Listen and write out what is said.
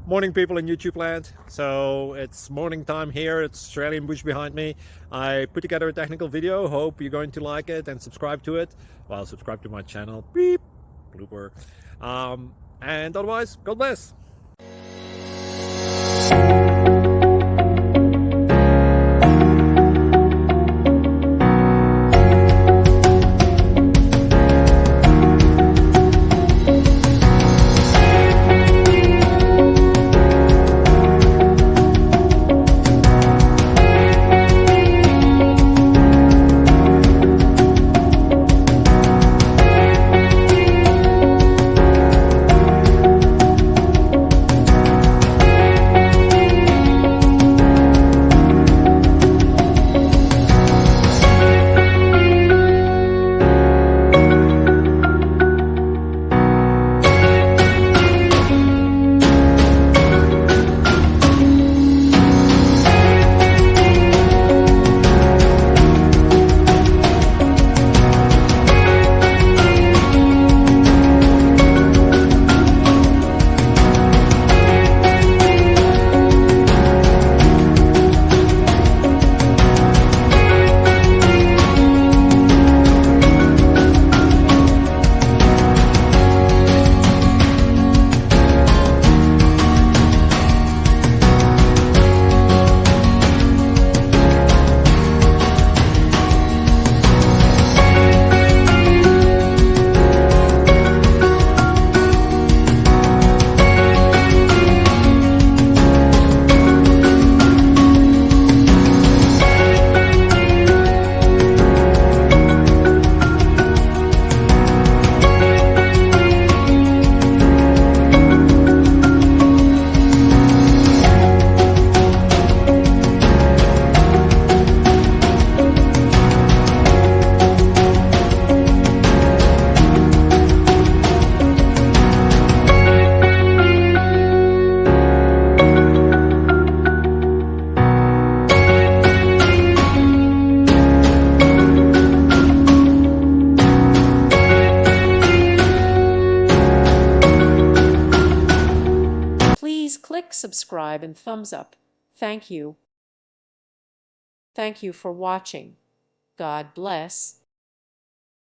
Morning, people in YouTube land. So it's morning time here. It's Australian bush behind me. I put together a technical video. Hope you're going to like it and subscribe to it. Well, subscribe to my channel. Beep. Blooper. And otherwise, God bless. Please click subscribe and thumbs up. Thank you. Thank you for watching. God bless.